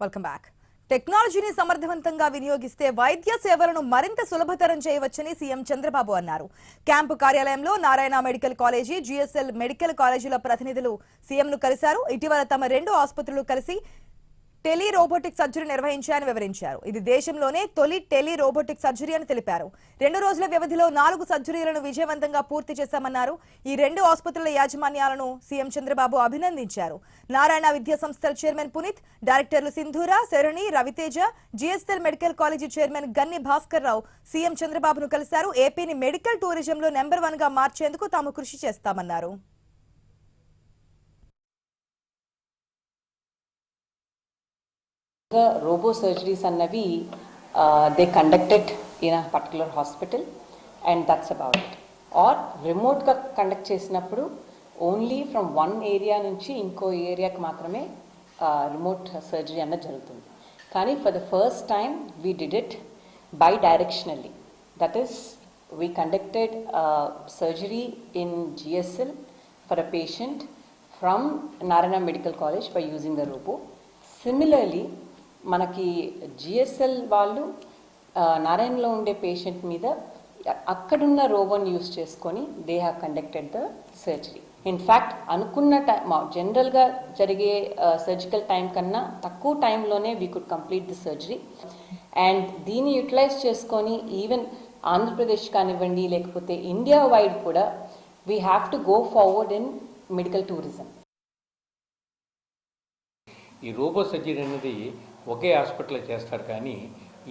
Welcome back. టెక్నాలజీని సమర్థవంతంగా వినియోగిస్తే వైద్య సేవలను మరింత సులభతరం చేయవచ్చని సీఎం చంద్రబాబు అన్నారు. క్యాంపు కార్యాలయంలో Narayana medical college, GSL medical కాలేజీల ప్రతినిధులు సీఎంను కలిశారు. ఇటీవల తమ 2 ఆసుపత్రులు కలిసి టెలి రోబోటిక్ సర్జరీ నిర్వహించారని వివరించారు. ఇది దేశంలోనే తొలి టెలి రోబోటిక్ సర్జరీ అని తెలిపారు. 2 రోజుల వ్యవధిలో 4 సర్జరీలను విజయవంతంగా పూర్తి చేశామన్నారు. ఈ 2 ఆసుపత్రుల యాజమాన్యాలను సీఎం చంద్రబాబు అభినందించారు. నారాయణ విద్యా సంస్థల చైర్మన్ పునీత్, డైరెక్టర్లు Sindhura, Sharani, Raviteja, GSL medical college chairman Ganni Bhaskar Rao CM చంద్రబాబును కలిశారు. ఏపీని మెడికల్ టూరిజంలో నెంబర్ 1 గా మార్చేందుకు తాము కృషి చేస్తామన్నారు. The robo surgeries annavvi they conducted in a particular hospital and that's about it. Or remote ga conduct chesinappudu only from one area nunchi inko area ki maatrame remote surgery anna jarugutundi. Kani for the first time we did it bi-directionally. That is, we conducted surgery in GSL for a patient from Narayana Medical College by using the robo. Similarly, మనకి GSL వాళ్ళు నారాయణలో ఉండే patient మీద అక్కడున్న రోబోని use చేసుకొని they have conducted the surgery. In fact అనుకున్న time జనరల్గా జరిగే surgical time కన్నా తక్కువ టైంలోనే we could complete the surgery. And దీన్ని యూటిలైజ్ చేసుకొని ఈవెన్ ఆంధ్రప్రదేశ్ కానివ్వండి లేకపోతే ఇండియా వైడ్ కూడా we have to go forward in medical tourism. ఈ రోబో సర్జరీ అనేది ఒకే హాస్పిటల్లో చేస్తారు, కానీ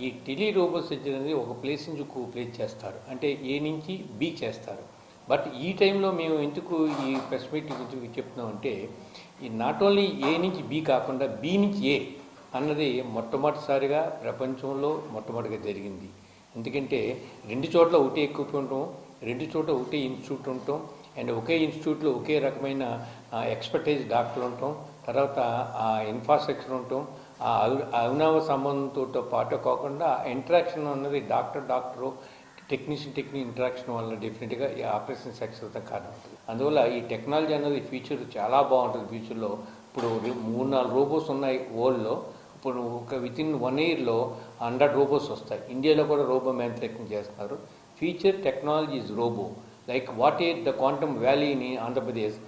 ఈ టెలి రోబో సర్జరీ అనేది ఒక ప్లేస్ నుంచి ఒక ప్లేస్ చేస్తారు, అంటే ఏ నుంచి బి చేస్తారు. బట్ ఈ టైంలో మేము ఎందుకు ఈ ప్రెస్ మీట్ ఎందుకు చెప్తున్నామంటే, ఈ నాట్ ఓన్లీ ఏ నుంచి బి కాకుండా బి నుంచి ఏ అన్నది మొట్టమొదటిసారిగా ప్రపంచంలో మొట్టమొదటిగా జరిగింది. ఎందుకంటే 2 చోట్ల ఒకటే ఎక్విప్మెంట్ ఉంటాం, 2 చోట్ల ఒకటే ఇన్స్టిట్యూట్ ఉంటాం, అండ్ ఒకే ఇన్స్టిట్యూట్లో ఒకే రకమైన ఎక్స్పర్టైజ్ డాక్టర్లు ఉంటాం, తర్వాత ఆ ఇన్ఫ్రాస్ట్రక్చర్ ఉంటాం. ఆ అవినావ సంబంధంతో పాటు కాకుండా ఇంటరాక్షన్ అన్నది డాక్టరు టెక్నీషియన్ ఇంటరాక్షన్ వల్ల డెఫినెట్గా ఈ ఆపరేషన్ సక్సెస్ కారణం ఉంటుంది. అందువల్ల ఈ టెక్నాలజీ అన్నది ఫ్యూచర్ చాలా బాగుంటుంది. ఫ్యూచర్లో ఇప్పుడు 3-4 రోబోస్ ఉన్నాయి వరల్డ్లో. ఇప్పుడు వితిన్ 1 ఇయర్లో 100 రోబోస్ వస్తాయి. ఇండియాలో కూడా రోబో మ్యానుఫ్యాక్చరింగ్ చేస్తున్నారు. Future technology is robo, like what is the quantum valley in Andhra Pradesh.